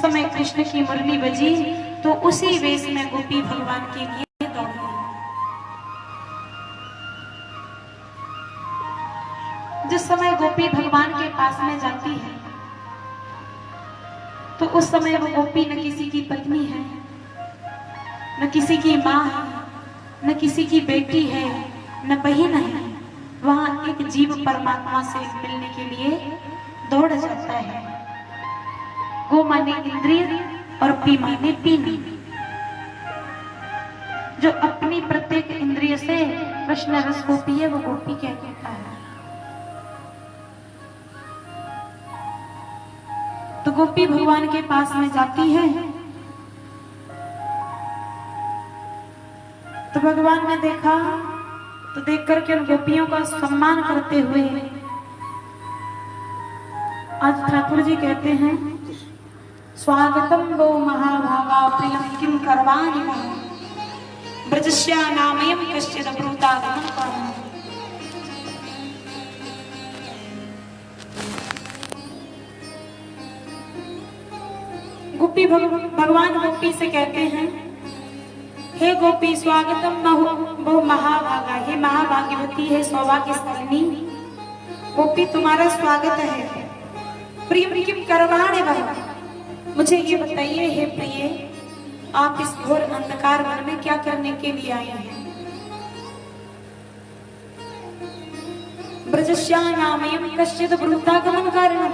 समय कृष्ण की मुरली बजी तो उसी वेश में गोपी भगवान के लिए दौड़ गई। जिस समय गोपी भगवान के पास में जाती है तो उस समय वो गोपी न किसी की पत्नी है, न किसी की माँ है, न किसी की बेटी है, न बहन है। वहां एक जीव परमात्मा से मिलने के लिए दौड़ जाता है। गो माने इंद्रिय और पी माने पीने। जो अपनी प्रत्येक इंद्रिय से कृष्ण रस को पिए वो गोपी क्या कहता है। तो गोपी भगवान के पास में जाती है तो भगवान ने देखा तो देख करके उन गोपियों का सम्मान करते हुए आज ठाकुर जी कहते हैं स्वागतम वो महाभागा प्रियम किम करवाणि ब्रजस्या नामयम कश्चिद ब्रूतागमन। गोपी भगवान गोपी से कहते हैं हे गोपी स्वागतम वो महाभागा, हे महाभाग्यवती है सौभाग्यशालिनी गोपी तुम्हारा स्वागत है। प्रियम किम करवाणि मुझे ये बताइए हे प्रिय आप इस घोर अंधकार वन में क्या करने के लिए आए हैं। ब्रजस्या नामयम कश्चिद ब्रूतागमन कारणम,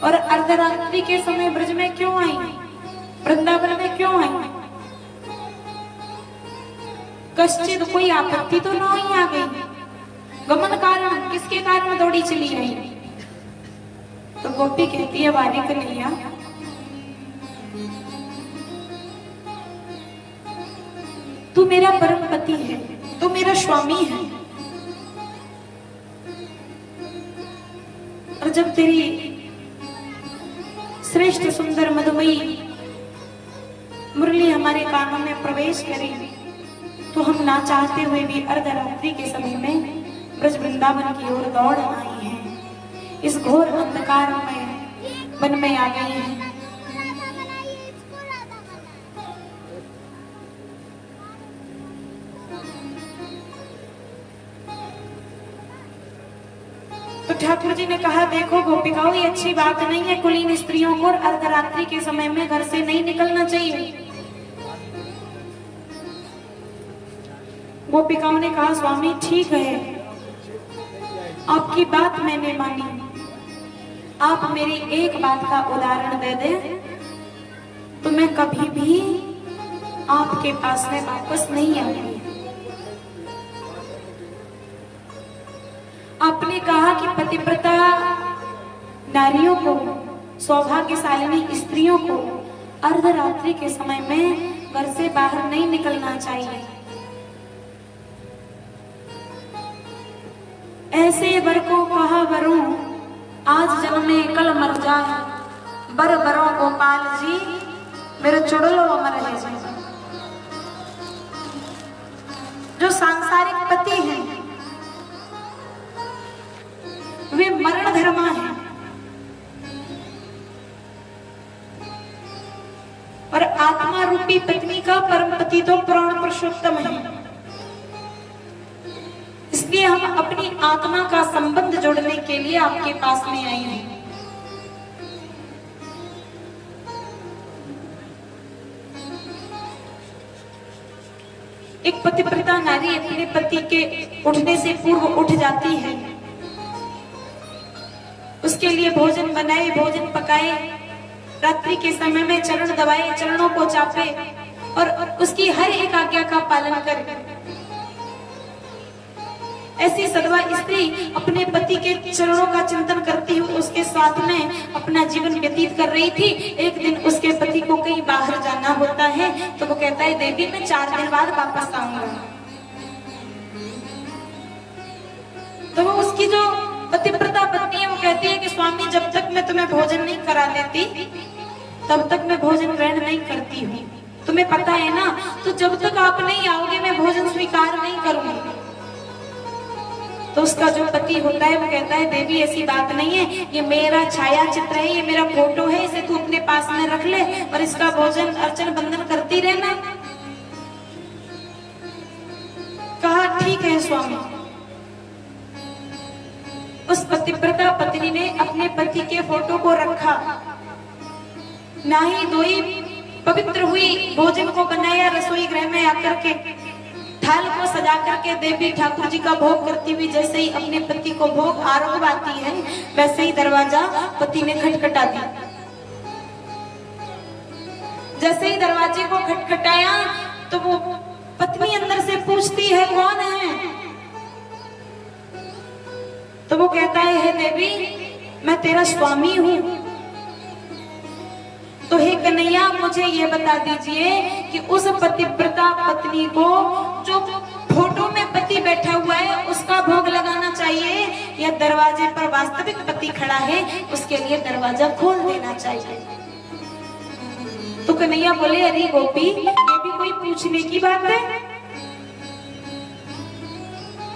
और अर्धरात्रि के समय ब्रज में क्यों आई, वृंदावन में क्यों आई। कश्चिद कोई आपत्ति तो ना ही आ गई। गमन कारण किसके कारण दौड़ी चली आई। तो गोपी कहती है वारी कन्हैया तू मेरा परम पति है, तू मेरा स्वामी है। और जब तेरी श्रेष्ठ सुंदर मधुमयी मुरली हमारे कानों में प्रवेश करेगी तो हम ना चाहते हुए भी अर्धरात्रि के समय में ब्रज वृंदावन की ओर दौड़ आई हैं। इस घोर अंधकार में वन में आ गई हैं। तो ठाकुर जी ने कहा देखो गोपिकाओं ये अच्छी बात नहीं है, कुलीन स्त्रियों को अर्धरात्रि के समय में घर से नहीं निकलना चाहिए। गोपिकाओं ने कहा स्वामी ठीक है आपकी बात मैंने मानी, आप मेरी एक बात का उदाहरण दे दें तो मैं कभी भी आपके पास में वापस नहीं आऊंगी। आपने कहा कि पतिव्रता नारियों को, सौभाग्यशालिनी स्त्रियों को अर्धरात्रि के समय में घर से बाहर नहीं निकलना चाहिए। ऐसे वर को कहा वरों आज जन्मे कल मर जाए, बर बरों गोपाल जी मेरे चुड़लो अमर है जी। जो सांसारिक पति हैं वे मरण धर्मा है और आत्मा रूपी पत्नी का परम पति तो प्राण पुरुषोत्तम है। इसलिए हम अपनी आत्मा का संबंध जोड़ने के लिए आपके पास में आए हैं। एक पतिव्रता नारी अपने पति के उठने से पूर्व उठ जाती है, उसके लिए भोजन बनाए, भोजन पकाए, रात्रि के समय में चरण दबाए, चरणों को चापे और उसकी हर एक आज्ञा का पालन करे। ऐसी सदवा स्त्री अपने पति के चरणों का चिंतन करती हुई उसके साथ में अपना जीवन व्यतीत कर रही थी। एक दिन उसके पति को कहीं बाहर जाना होता है तो वो कहता है देवी मैं 4 दिन बाद वापस आऊंगा। तो वो उसकी जो पतिव्रता पत्नी है वो कहती है कि स्वामी जब तक मैं तुम्हें भोजन नहीं करा देती तब तक मैं भोजन ग्रहण नहीं करती हूँ। तुम्हें पता है ना, तो जब तक आप नहीं आओगे मैं भोजन स्वीकार नहीं करूंगी। तो उसका जो पति होता है वो कहता है देवी ऐसी बात नहीं है, ये मेरा छाया चित्र है, ये मेरा फोटो है, पास में रख ले और इसका भोजन अर्चन बंदन करती रहना। कहा ठीक है स्वामी। उस पतिव्रता पत्नी ने अपने पति के फोटो को रखा, नहाई धोई पवित्र हुई, भोजन को बनाया, रसोई गृह में आकर के थाल को सजा करके देवी ठाकुर जी का भोग करती हुई जैसे ही अपने पति को भोग आरोप आती है, वैसे ही दरवाजा पति ने खटखटा दिया। जैसे ही दरवाजे को खटखटाया तो वो पत्नी अंदर से पूछती है कौन है? तो वो कहता है हे देवी मैं तेरा स्वामी हूं। तो हे कन्हैया मुझे ये बता दीजिए कि उस पतिव्रता पत्नी को जो फोटो में पति बैठा हुआ है उसका भोग लगाना चाहिए या दरवाजे पर वास्तविक पति खड़ा है उसके लिए दरवाजा खोल देना चाहिए? तो कन्हैया बोले अरे गोपी ये भी कोई पूछने की बात है?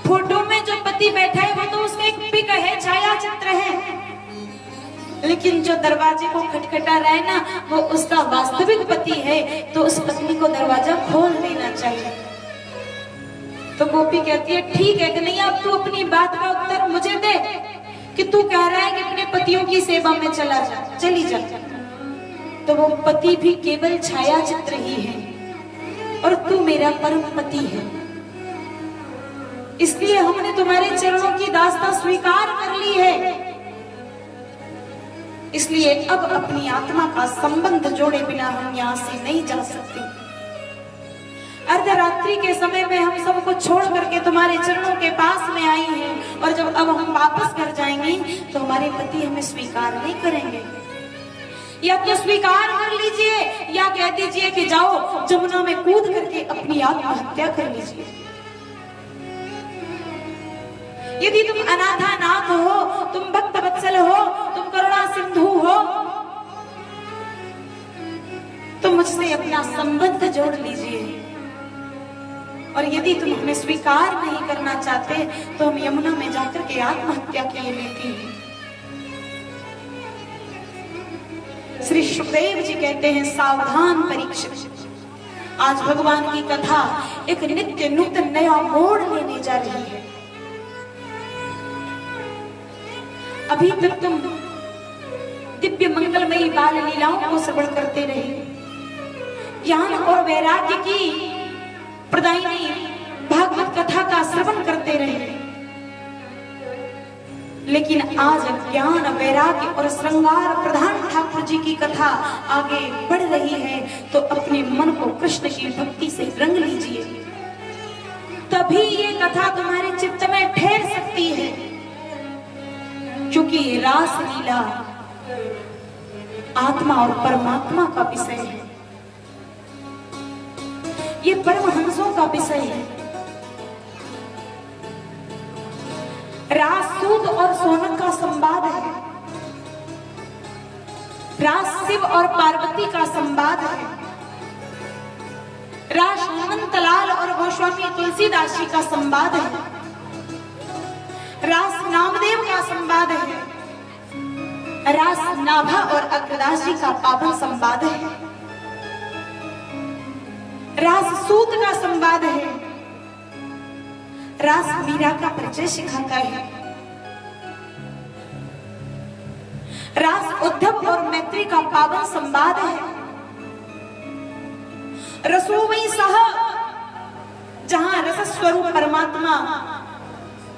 फोटो में जो पति बैठा है वो तो उसका एक पिक है, छाया चित्र है, लेकिन जो दरवाजे को खटखटा रहा है ना वो उसका वास्तविक पति है, तो उस पत्नी को दरवाजा खोल देना चाहिए। तो गोपी कहती है ठीक है कन्हैया अब तू अपनी बात का उत्तर मुझे दे कि तू कह रहा है कि अपने पतियों की सेवा में चली जा। तो वो पति भी केवल छाया चित्र ही है और तू मेरा परम पति है, इसलिए हमने तुम्हारे चरणों की दास्ता स्वीकार कर ली है। इसलिए अब अपनी आत्मा का संबंध जोड़े बिना हम यहाँ से नहीं जा सकते। अर्धरात्रि के समय में हम सबको छोड़ करके तुम्हारे चरणों के पास में आई हैं और जब अब हम वापस घर जाएंगे तो हमारे पति हमें स्वीकार नहीं करेंगे। या तो स्वीकार कर लीजिए या कह दीजिए कि जाओ जमुना में कूद करके अपनी आत्महत्या कर लीजिए। यदि तुम अनाथानाथ हो, तुम भक्त वत्सल हो, तुम करुणा सिंधु हो, तो मुझसे अपना संबंध जोड़ लीजिए। और यदि तुम हमें स्वीकार नहीं करना चाहते तो हम यमुना में जाकर के आत्महत्या के लिए लेते हैं। श्री सुखदेव जी कहते हैं सावधान परीक्षित, आज भगवान की कथा एक नित्य नूतन नया मोड़ लेने जा रही है। अभी तक तुम दिव्य मंगलमयी बाल लीलाओं को श्रवण करते रहे, ज्ञान और वैराग्य की प्रदायिनी भागवत कथा का श्रवण करते रहे, लेकिन आज ज्ञान वैराग्य और श्रृंगार प्रधान ठाकुर जी की कथा आगे बढ़ रही है, तो अपने मन को कृष्ण की भक्ति से रंग लीजिए, तभी ये कथा तुम्हारे चित्त में ठहर सकती है। क्योंकि रास लीला आत्मा और परमात्मा का विषय है, ये परमहंसों का विषय है। रास सूद और सोनक का संवाद है, रास शिव और पार्वती का संवाद है, रास हेमंतलाल और गोस्वामी तुलसीदास जी का संवाद है, रास नामदेव का संवाद है, रास नाभा और अग्रदास जी का पावन संवाद है, रास सूत का संवाद है, रास मीरा का परिचय सिखाता है, रास उद्धव और मैत्री का पावन संवाद है, रसोवई सह जहां रस स्वरूप परमात्मा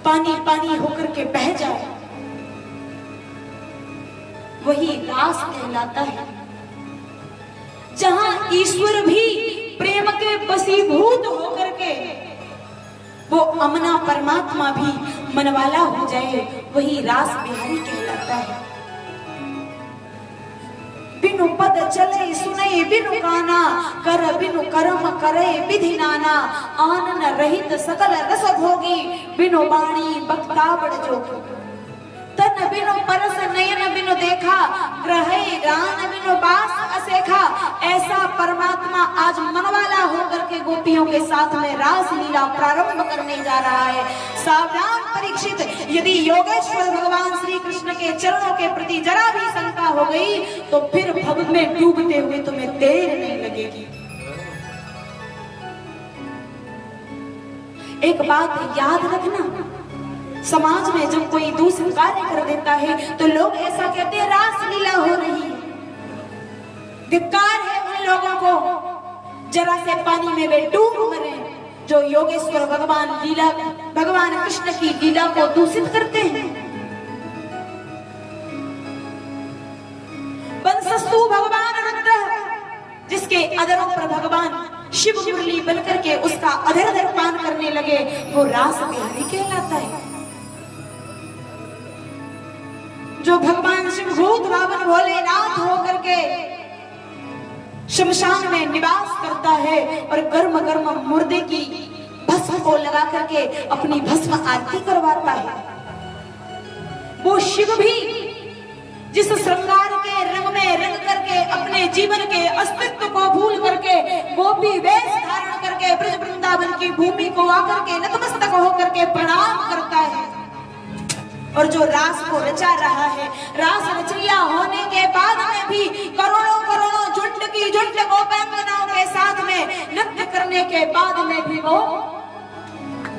पानी पानी होकर के बह जाए वही रास कहलाता है। जहां ईश्वर भी प्रेम के वशीभूत होकर के वो अमना परमात्मा भी मनवाला हो जाए वही रास बिहारी कहलाता है। बिनु पद चले सुने बिनु गाना, कर बिनु कर्म करे विधि नाना, आनन रहित सकल रस भोगी, बिनु बाणी बक्तावड़ जोगी। तन बिनु परस नयन बिनु देखा, ग्रहे गान बिनु बास अस देखा, ऐसा परमात्मा आज मनवाला होकर के गोपियों के साथ में रास लीला प्रारंभ करने जा रहा है। सावधान परीक्षित, यदि योगेश्वर भगवान श्री कृष्ण के चरणों के प्रति जरा भी शंका हो गई तो फिर भव में डूबते हुए तुम्हें देर नहीं लगेगी। एक बात याद रखना, समाज में जब कोई दूसरा कार्य कर देता है तो लोग ऐसा कहते हैं रास लीला हो रही है। धिक्कार है उन लोगों को, जरा से पानी में वे डूब मरे जो योगेश्वर भगवान कृष्ण की लीला को दूषित करते हैं। बंसस्तु भगवान रुद्र, जिसके अधरों पर भगवान शिव मुरली बनकर के उसका अधर पान करने लगे, वो रास बिहारी कहलाता है। जो भगवान शिव भूत भावन भोलेनाथ होकर के शमशान में निवास करता है और गर्म गर्म मुर्दे की भस्म को लगा करके अपनी भस्म आरती करवाता है, वो शिव भी जिस श्रृंगार के रंग में रंग करके अपने जीवन के अस्तित्व को भूल करके गोपी वेश धारण करके ब्रज वृंदावन की भूमि को आकर के नतमस्तक होकर के प्रणाम करता है। और जो रास को रचा रहा है, रास रचैया होने के बाद में भी करोड़ों करोड़ों झुंड की झुंड गोपांगनाओं के साथ में नृत्य करने के बाद में भी वो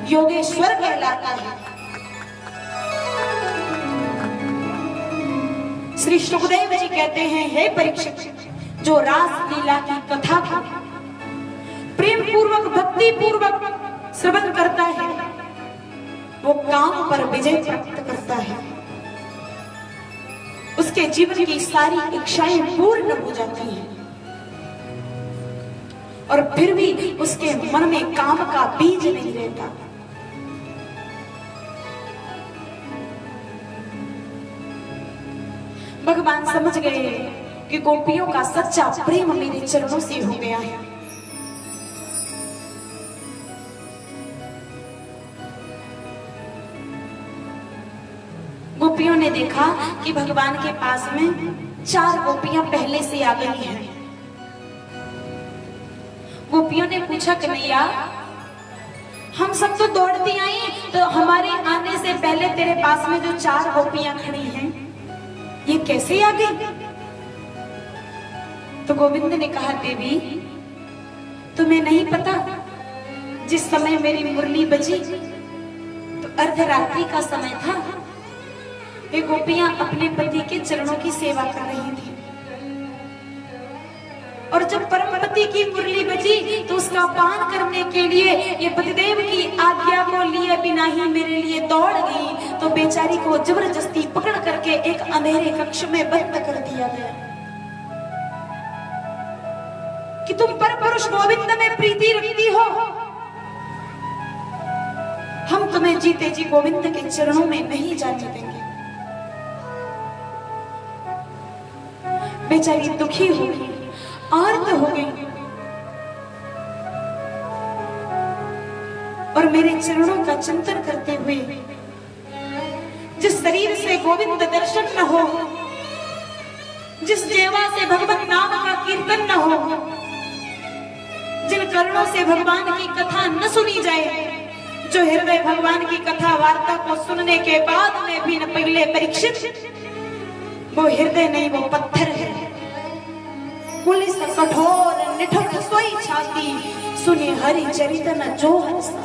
योगेश्वर कहलाता है। श्री सुखदेव जी कहते हैं, हे परीक्षित, जो रास लीला की कथा का प्रेम पूर्वक भक्ति पूर्वक श्रवण करता है वो काम पर विजय प्राप्त करता है, उसके जीवन की सारी इच्छाएं पूर्ण हो जाती हैं और फिर भी उसके मन में काम का बीज नहीं रहता। भगवान समझ गए कि गोपियों का सच्चा प्रेम मेरे चरणों से हो गया है। गोपियों ने देखा कि भगवान के पास में 4 गोपियां पहले से आ गई हैं। गोपियों ने पूछा, कन्हैया हम सब तो दौड़ती आई, तो हमारे आने से पहले तेरे पास में जो 4 गोपियां खड़ी हैं ये कैसे आ गई? तो गोविंद ने कहा, देवी तुम्हें नहीं पता, जिस समय मेरी मुरली बजी तो अर्धरात्रि का समय था। ये गोपियां अपने पति के चरणों की सेवा कर रही थी और जब परमपति की मुरली बजी तो उसका पान करने के लिए ये पतिदेव की आज्ञा को लिए बिना ही मेरे लिए दौड़ गई, तो बेचारी को जबरदस्ती पकड़ करके एक अंधेरे कक्ष में बंद कर दिया गया कि तुम परपुरुष गोविंद में प्रीति रखती हो, हम तुम्हें जीते जी गोविंद के चरणों में नहीं जाने देंगे। बेचारी दुखी हो गई, आर्त हो गई और मेरे चरणों का चिंतन करते हुए, जिस शरीर से गोविंद दर्शन न हो, जिस जेवा से भगवान नाम का कीर्तन न हो, जिन कर्णों से भगवान की कथा न सुनी जाए, जो हृदय भगवान की कथा वार्ता को सुनने के बाद में भी न पहले परीक्षित, वो हृदय नहीं वो पत्थर है। पुलिस कठोर निठुर सोई छाती, सुने हरि चरित न जो हंसा।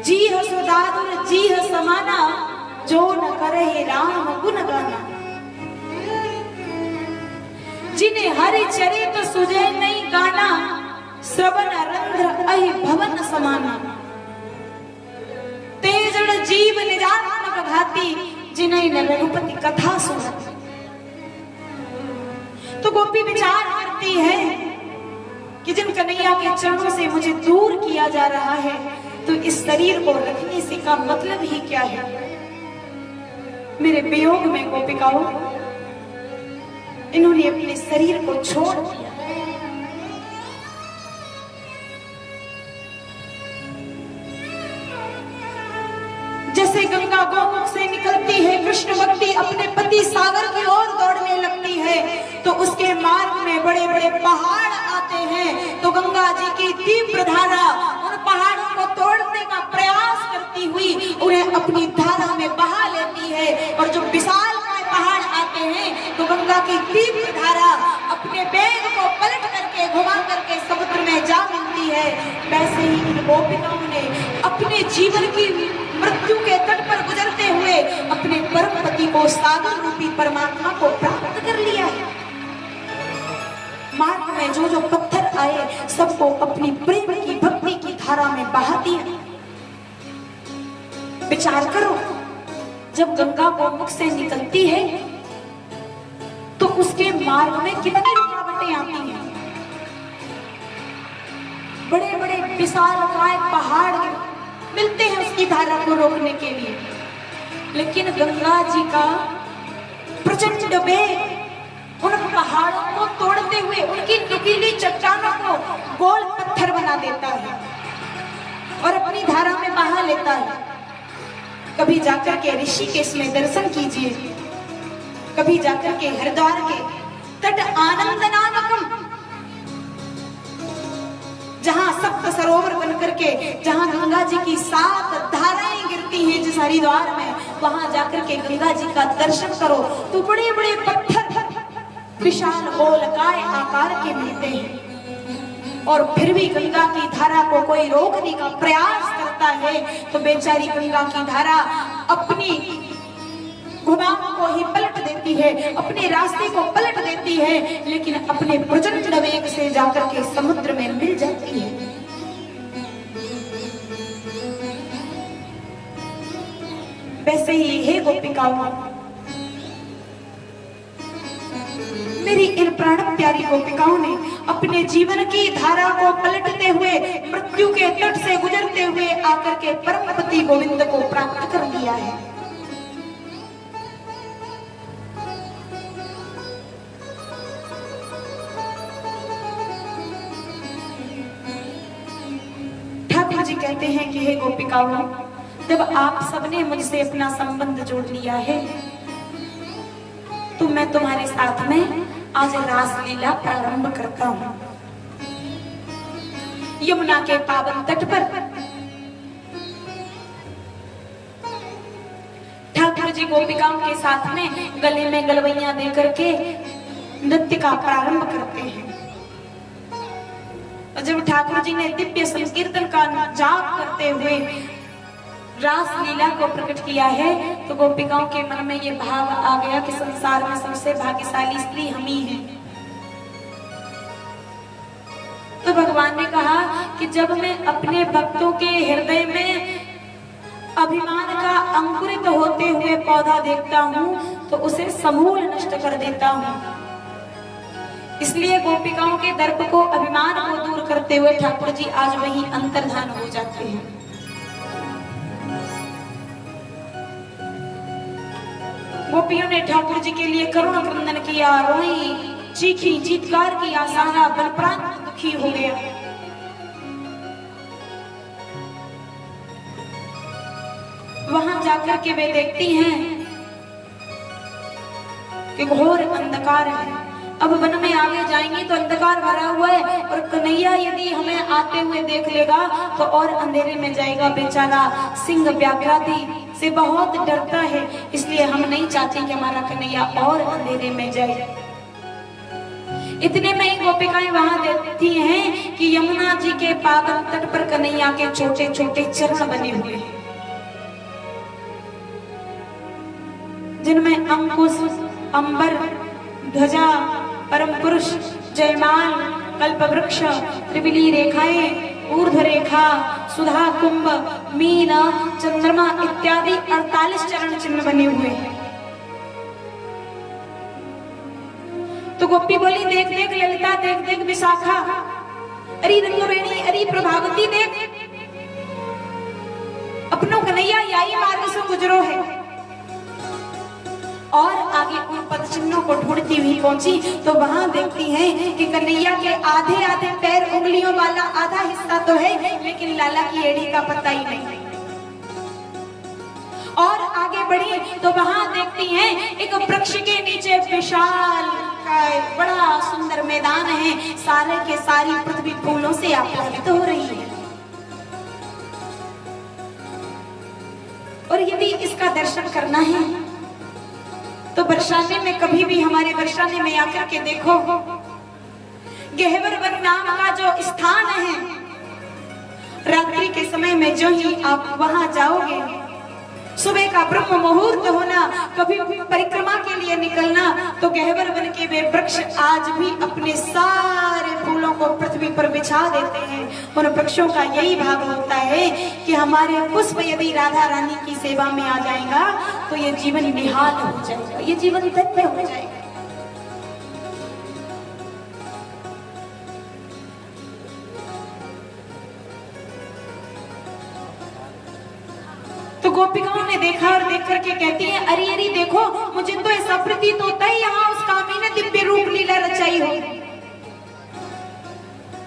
जी हसो दादुर जी ह समाना, जो न करे राम गुण गाना। जिन्हें हरि चरित सुझे नहीं गाना, श्रवण रंध्र अहि भवन समाना। तेजड़ जीव निजात्मक घाती, जिन्हें न रघुपति कथा सुनती। तो गोपी विचार करती है कि जिन कन्हैया के चरणों से मुझे दूर किया जा रहा है, तो इस शरीर को रखने से का मतलब ही क्या है? मेरे वियोग में गोपिकाओं इन्होंने अपने शरीर को छोड़ दिया। जैसे गंगा गोमुख से निकलती है कृष्ण भक्ति अपने पति सागर की ओर दौड़ने लगती है, बड़े बड़े पहाड़ आते हैं तो गंगा जी की तीव्र धारा उन पहाड़ों को तोड़ने का प्रयास करती हुई उन्हें अपनी धारा में बहा लेती है। और जो विशाल पहाड़ आते हैं तो गंगा की तीव्र धारा अपने वेग को पलट करके घुमा करके समुद्र में जा मिलती है। वैसे ही इन गोपिकाओं ने अपने जीवन की मृत्यु के तट पर गुजरते हुए अपने परम पति को, सागर रूपी परमात्मा को प्राप्त कर लिया है। मार्ग में जो जो पत्थर आए सबको अपनी प्रेम की, भक्ति की धारा में बहा दिया। विचार करो, जब गंगा गोमुख से निकलती है तो उसके मार्ग में कितनी रुकावटें आती हैं। बड़े बड़े विशालकाय पहाड़ मिलते हैं उसकी धारा को रोकने के लिए, लेकिन गंगा जी का प्रचंड वेग उन पहाड़ों को तोड़ते हुए उनकी नुकीली चट्टानों को गोल पत्थर बना देता है और अपनी धारा में बहा लेता है। कभी जाकर के ऋषिकेश में दर्शन कीजिए, कभी जाकर के हरिद्वार के तट आनंद नामकम, जहां सप्त सरोवर बनकर के, जहां गंगा जी की 7 धाराएं गिरती हैं जिस हरिद्वार में, वहां जाकर के गंगा जी का दर्शन करो तो बड़े बड़े पत्थर विशाल गोलकाय आकार के मिलते हैं। और फिर भी गंगा की धारा को कोई रोकने का प्रयास करता है तो बेचारी गंगा की धारा अपनी घुमाव को ही पलट देती है, अपने रास्ते को पलट देती है, लेकिन अपने प्रचंड वेग से जाकर के समुद्र में मिल जाती है। वैसे ही हे गोपिकाओं, मेरी इन प्राण प्यारी गोपिकाओं ने अपने जीवन की धारा को पलटते हुए, मृत्यु के तट से गुजरते हुए आकर के परम पति गोविंद को प्राप्त कर लिया है। ठाकुर जी कहते हैं कि हे गोपिकाओं, जब आप सबने मुझसे अपना संबंध जोड़ लिया है तो मैं तुम्हारे साथ में आज रासलीला प्रारंभ करता हूं। यमुना के पावन तट पर ठाकुर जी गोपिकाओं के साथ में गले में गलवैया देकर के नृत्य का प्रारंभ करते हैं। और जब ठाकुर जी ने दिव्य संकीर्तन का जाप करते हुए रास लीला को प्रकट किया है तो गोपिकाओं के मन में ये भाव आ गया कि संसार में सबसे भाग्यशाली स्त्री हम ही हैं। तो भगवान ने कहा कि जब मैं अपने भक्तों के हृदय में अभिमान का अंकुरित होते हुए पौधा देखता हूँ तो उसे समूल नष्ट कर देता हूँ। इसलिए गोपिकाओं के दर्प को, अभिमान को दूर करते हुए ठाकुर जी आज वही अंतर्धान हो जाते हैं। गोपियों ने ठाकुर जी के लिए करुण क्रंदन किया, रोई, चीखी, चीत्कार किया, सारा बल प्राण दुखी हो गया। वहां जाकर के वे देखती हैं कि घोर अंधकार है। अब वन में आगे जाएंगी तो अंधकार भरा हुआ है और कन्हैया यदि हमें आते हुए देख लेगा तो और अंधेरे में जाएगा। बेचारा सिंह व्याघ्रादि से बहुत डरता है, इसलिए हम नहीं चाहते कि हमारा कन्हैया और अंधेरे में जाए। इतने में ही गोपिकाएं वहां देखती हैं कि यमुना जी के पावन तट पर कन्हैया के छोटे छोटे चरण बने हुए हैं, जिनमें अंकुश, अंबर, ध्वजा, परम पुरुष, जयमाल, कल्पवृक्ष, त्रिबिली रेखाएं, ऊर्ध्व रेखा, सुधा कुंभ, मीन, चंद्रमा इत्यादि 48 चरण चिन्ह बने हुए हैं। तो गोपी बोली, देख देख ललिता, देख देख विशाखा, अरे रंगवेणी, अरे प्रभावती, देख अपनों कन्हैया यही मार्ग से गुजरो है। और आगे उन पद चिन्हों को ढूंढती हुई पहुंची तो वहां देखती हैं कि कन्हैया के आधे आधे पैर, उंगलियों वाला आधा हिस्सा तो है, लेकिन लाला की एड़ी का पता ही नहीं। और आगे बढ़ी तो वहां देखती हैं एक वृक्ष के नीचे विशाल का है, बड़ा सुंदर मैदान है, सारे के सारी पृथ्वी फूलों से आप्लावित हो रही है। और यदि इसका दर्शन करना है तो बरसाने में कभी भी हमारे बरसाने में आकर के देखो, गहवर वन नाम का जो स्थान है, रात्रि के समय में जो ही आप वहां जाओगे, सुबह का ब्रह्म मुहूर्त होना, कभी भी परिक्रमा के लिए निकलना, तो गहवर वन के वे वृक्ष आज भी अपने सारे फूलों को पृथ्वी पर बिछा देते हैं। उन वृक्षों का यही भाव होता है कि हमारे पुष्प यदि राधा रानी की सेवा में आ जाएगा तो ये जीवन निहाल हो जाएगा, ये जीवन धन्य हो जाएगा। तो गोपिकाओं ने देखा और देख करके कहती हैं, अरे अरे देखो, मुझे तो ऐसा प्रतीत होता है यहाँ उस कामी ने दिव्य रूप लीला रचाई हो।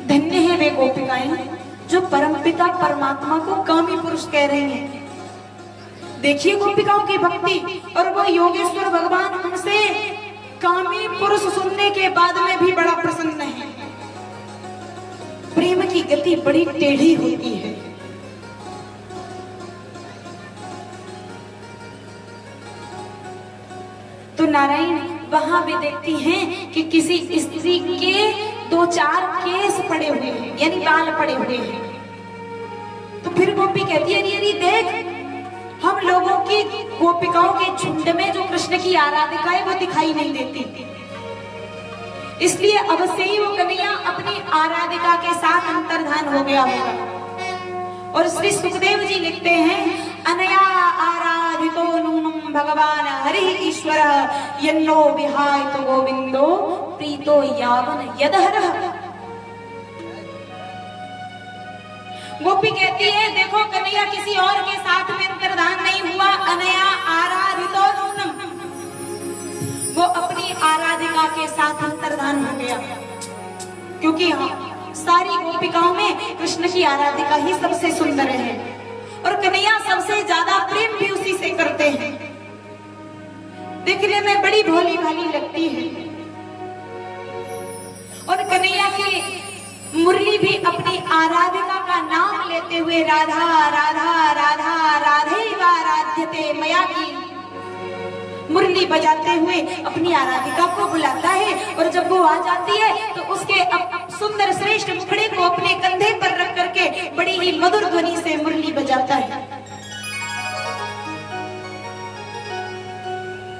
धन्य है वे गोपिकाएं जो परमपिता परमात्मा को कामी पुरुष कह रही हैं। देखिए गोपिकाओं की भक्ति, और वो योगेश्वर भगवान उनसे कामी पुरुष सुनने के बाद में भी बड़ा प्रसन्न है। प्रेम की गति बड़ी टेढ़ी होती है। तो नारायण वहां भी देखती हैं कि किसी स्त्री के 2-4 केस पड़े हुए हैं, यानी बाल पड़े हुए हैं। तो फिर गोपी कहती है, अरे अरे देख, हम लोगों की गोपिकाओं के झुंड में जो कृष्ण की आराधिका है वो दिखाई नहीं देती, इसलिए अवश्य ही वो कन्हैया अपनी आराधिका के साथ अंतर्धान हो गया होगा। और श्री सुखदेव जी लिखते हैं, अनया आराधितो नूनम भगवान हरि ईश्वर यन्नो विहाय तो गोविंदो प्रीतो यावन यदहरः। गोपी कहती है, देखो कन्हैया किसी और के साथ में अंतर्धान नहीं हुआ। अनया आराधितो नूनम, वो अपनी आराधिका के साथ अंतर्धान हो गया, क्योंकि सारी गोपिकाओं में कृष्ण की आराधिका ही सबसे सुंदर है और कन्हैया सबसे ज्यादा प्रेम भी उसी से करते हैं। दिखने में बड़ी भोली भाली लगती है और कन्हैया की मुरली भी अपनी आराधिका का नाम लेते हुए राधा राधा राधा राधेवा राध्यते मया की मुरली बजाते हुए अपनी आराधिका को बुलाता है। और जब वो आ जाती है तो उसके सुंदर श्रेष्ठ मुखड़े को अपने कंधे पर रख करके बड़ी ही मधुर ध्वनि से मुरली बजाता है।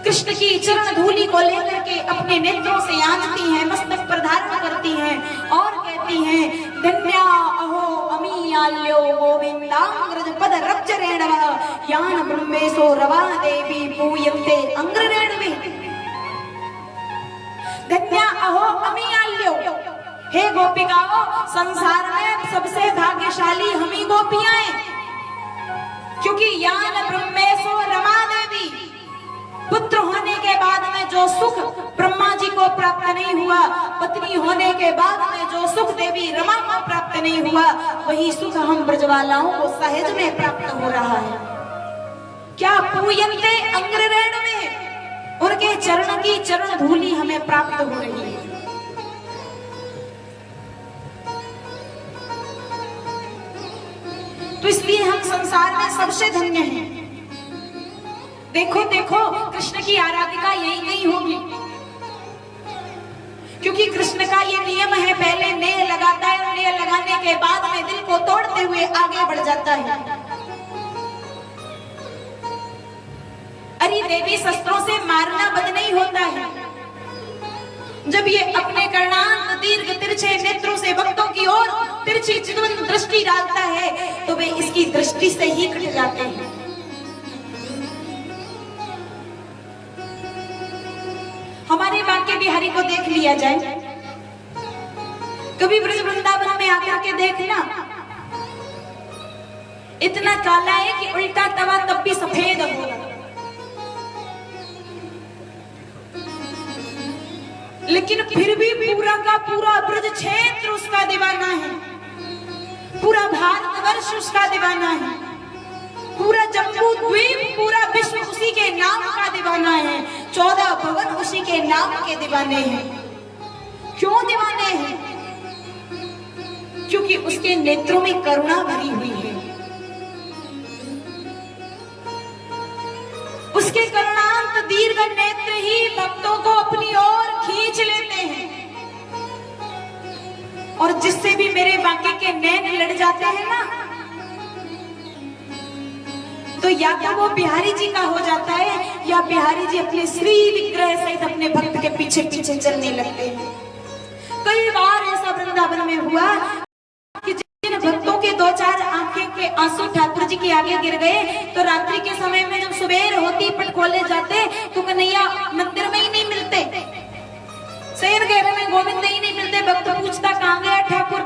कृष्ण की चरण धूलि को लेकर के अपने नेत्रों से आंचती हैं, मस्तक पर धारण करती हैं और कहती हैं, धन्या अहो अमीयाल्यो गोविंदांग्रज पद रब्जरेणवः यान ब्रह्मेशो रवा देवी पूयन्ते अंग्ररेणवे। धन्या अहो अमीयाल्यो, हे गोपिकाओं, संसार में सबसे भाग्यशाली हम ही गोपियां हैं, क्योंकि यान ब्रह्मेशो रमा देवी, पुत्र होने के बाद में जो सुख ब्रह्मा जी को प्राप्त नहीं हुआ, पत्नी होने के बाद में जो सुख देवी रमा को प्राप्त नहीं हुआ, वही सुख हम ब्रजवालाओं को सहज में प्राप्त हो रहा है। क्या पूयन्ते अंग्ररेण में, उनके चरण की चरण धूलि हमें प्राप्त हो रही है। तो इसलिए हम संसार में सबसे धन्य हैं। देखो देखो, कृष्ण की आराधिका यही नहीं होगी, क्योंकि कृष्ण का ये नियम है, पहले नेह लगाता है और नेह लगाने के बाद में दिल को तोड़ते हुए आगे बढ़ जाता है। अरे देवी शस्त्रों से मारना बंद नहीं होता है। जब ये अपने कर्णांत दीर्घ तिरछे नेत्रों से भक्तों की ओर तिरछी चितवन दृष्टि डालता है तो वे इसकी दृष्टि से ही कट जाते हैं। हमारे बांके बिहारी को देख लिया जाए, कभी ब्रज वृंदावन में आकर के देखना, इतना काला है कि उल्टा तवा तब भी सफेद होगा, लेकिन फिर भी पूरा का पूरा ब्रज क्षेत्र उसका दीवाना है, पूरा भारतवर्ष उसका दीवाना है, पूरा जम्मू द्वीप, पूरा विश्व उसी के नाम का दीवाना है, 14 भवन उसी के नाम के दीवाने हैं। क्यों दीवाने हैं? क्योंकि उसके नेत्रों में करुणा भरी हुई है। उसके करुणांत दीर्घ नेत्र ही भक्तों को अपनी ओर खींच लेते हैं। और जिससे भी मेरे बांके के नैन लड़ जाते हैं ना, तो या तो वो बिहारी जी का हो जाता है या बिहारी जी अपने श्री विग्रह सहित अपने भक्त के पीछे पीछे चलने लगते हैं। कई बार ऐसा वृंदावन में हुआ कि जिन भक्तों के दो चार आंखें के आंसू ठाकुर जी के आगे गिर गए, तो रात्रि के समय में जब सुबेर होती पट खोले जाते तो कन्हैया मंदिर में ही नहीं मिलते, शहर घेरे में गोविंद ही नहीं मिलते। भक्त पूछता कहाँ गया ठाकुर,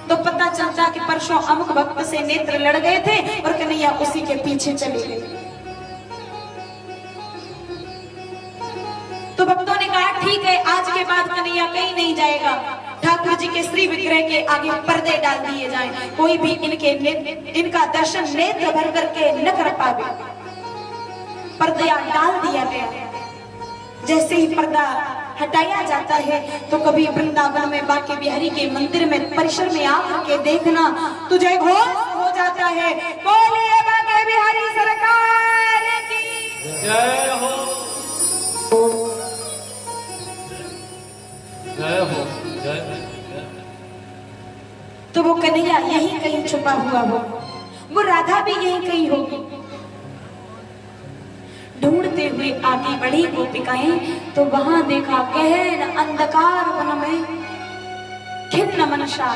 तो पता चलता कि परसों अमुक भक्त से नेत्र लड़ गए थे और कन्हैया उसी के पीछे चले गए। तो भक्तों ने कहा ठीक है, आज के बाद कन्हैया कहीं नहीं जाएगा, ठाकुर जी के श्री विग्रह के आगे पर्दे डाल दिए जाएं, कोई भी इनका दर्शन नेत्र भर करके न कर पावे। पर्दा डाल दिया गया। जैसे ही पर्दा हटाया जाता है तो कभी वृंदावन में बांके बिहारी के मंदिर में परिसर में आकर के देखना तुझे घोष हो जाता है, बोलिए बांके बिहारी सरकार की जय हो, जय हो, जय। तो वो कन्हैया यहीं कहीं छुपा हुआ हो, वो राधा भी यहीं कहीं होगी। ढूंढते हुए आगे बढ़ी गोपिकाएं, तो वहां देखा गहन अंधकार वन में खिन्न मनसा,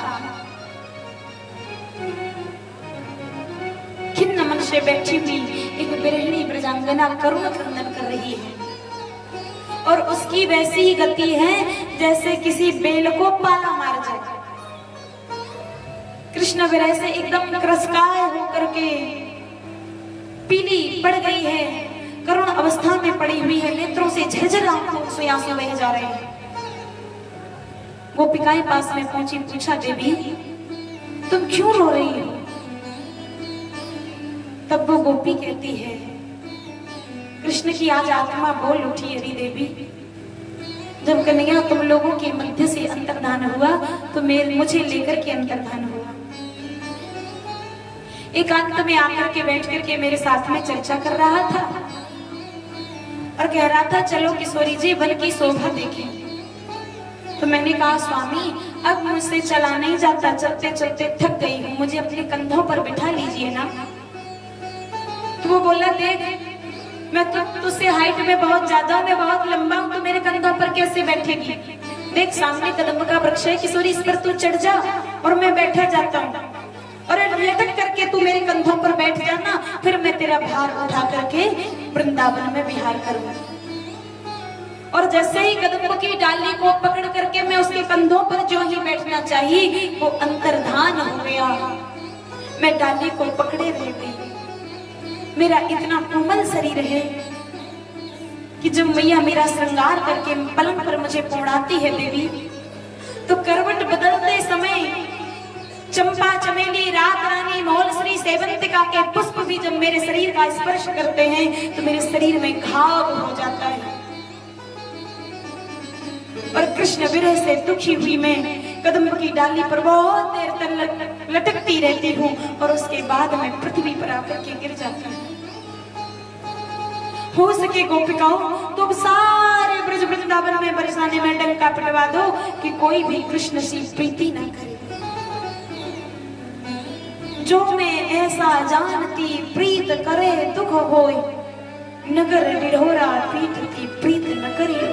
खिन्न मन से बैठी हुई एक बिरहणी ब्रजांगना करुण क्रंदन कर रही है। और उसकी वैसी ही गति है जैसे किसी बेल को पाला मार जाए। कृष्ण विरह से एकदम क्रसकाय होकर के पीली पड़ गई है, करुण अवस्था में पड़ी हुई है, नेत्रों से झरझर आंखों से आंसू बह जा रहे हैं। गोपिकाएं पास में पहुंची, पूछा देवी तुम क्यों रो रही हो? तब वो गोपी कहती है, कृष्ण की आज आत्मा बोल उठी हरि देवी। जब कन्हैया तुम लोगों के मध्य से अंतर्धान हुआ तो मुझे लेकर के अंतर्धान हुआ। एकांत में आकर के बैठ करके मेरे साथ में चर्चा कर रहा था और कह रहा था चलो किशोरी जी वन की शोभा देखें। तो मैंने कहा स्वामी अब मुझसे चला नहीं जाता, चलते चलते थक गई हूँ, मुझे अपने कंधों पर बिठा लीजिए ना। तो वो बोला देख मैं तो तुझसे हाइट में बहुत ज्यादा हूँ, मैं बहुत लंबा हूँ, तो मेरे कंधों पर कैसे बैठेगी? देख सामने कदम का वृक्ष है किशोरी, इस पर तू चढ़ जा और मैं बैठा जाता हूँ और लटक करके तू मेरे कंधों पर बैठ जाना, फिर मैं तेरा भार उठा करके वृंदावन में विहार करूंगा। और जैसे ही कदम की डाली को पकड़ करके मैं उसके कंधों पर जो ही बैठना चाहिए वो अंतर्धान हो गया। मैं डाली को पकड़े रह गई। मेरा इतना कोमल शरीर है कि जब मैया मेरा श्रृंगार करके पलंग पर मुझे पौड़ाती है देवी, तो करवट बदलते समय चंपा चमेली रात रानी मौल श्री सेवंतिका के पुष्प भी जब मेरे शरीर का स्पर्श करते हैं तो मेरे शरीर में घाव हो जाता है। और कृष्ण विरह से दुखी हुई मैं कदम की डाली पर बहुत देर तक लटकती रहती हूँ और उसके बाद मैं पृथ्वी पर आकर के गिर जाती हूँ। हो सके गोपिकाओं तो सारे ब्रज वृंदावन में बरसाने में डंका पिटवा दो कि कोई भी कृष्ण से प्रीति ना करे। जो मैं ऐसा जानती प्रीत करे दुख होए, नगर निढोरा पीठ की प्रीत न करियो।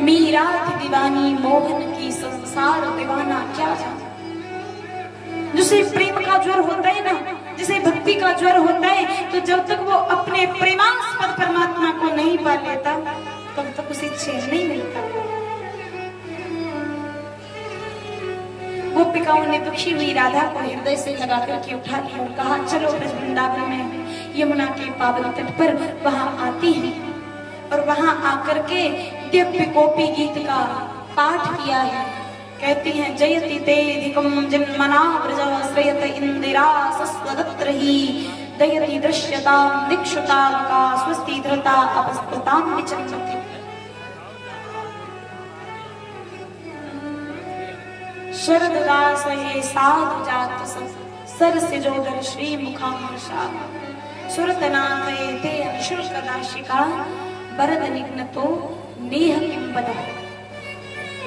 मीरा दीवानी मोहन की संसार दीवाना क्या जाने। जिसे प्रेम का ज्वर होता है ना, जिसे भक्ति का ज्वर होता है, तो जब तक वो अपने प्रेमास्पद परमात्मा को नहीं पा लेता तब तक उसे चैन नहीं मिलता। गोपिकाओं ने दुखी हुई राधा को हृदय से लगा करके उठा लिया और कहा चलो ब्रज वृंदावन में यमुना के पावन तट पर वहां आती हैं। और वहां आकर के दिव्य गोपी गीत का पाठ किया है। कहती हैं जयति तेधिकम जन्मना ब्रज श्रयत इंदिरा सस्वदत्रहि दयति दृश्यतां दिक्षुता का स्वस्ति धृता अपस्कृतां विचरन्ति। शरददास ये साधु जात सरसिजोदर श्री मुखामर्षा सुरतनाथ ये ते निशुल्क नाशिका वरद निघ्नतो नेह किंबदः।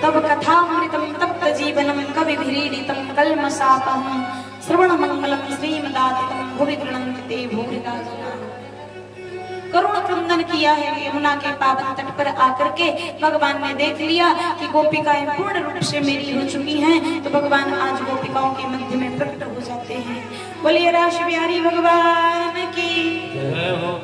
तब कथामृतं तप्त जीवनं कविभिरीडितं कल्मषापहं श्रवणमंगलं श्रीमदाततं भुवि गृह्णन्ति ते भूरिदा जनाः। करुण क्रंदन किया है यमुना के पावन तट पर आकर के भगवान ने देख लिया कि गोपिकाएं पूर्ण रूप से मेरी हो चुकी हैं, तो भगवान आज गोपिकाओं के मध्य में प्रकट हो जाते हैं। बोलिए रास बिहारी भगवान की।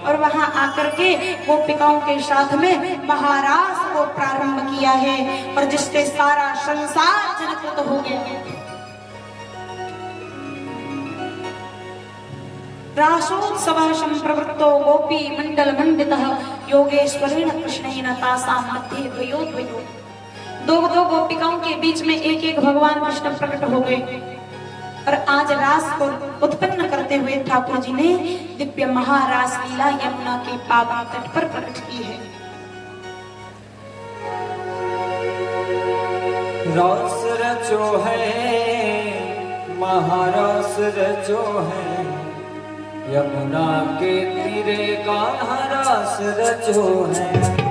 और वहां आकर के गोपिकाओं के साथ में महारास को प्रारंभ किया है और जिससे सारा संसार जनकृत हो गया। रासोत्सवः संप्रवृत्तो गोपी मंडल मंडितः योगेश्वरेण कृष्णेन तासां मध्ये द्वयोद्वयो। दो गोपिकाओं के बीच में एक एक भगवान कृष्ण प्रकट हो गए और आज रास को उत्पन्न करते हुए ठाकुर जी ने दिव्य महारास लीला यमुना के पावन तट पर प्रकट की है। रास रचो है महारास रचो है यमुना के तीरे कान्हा रास रचो है।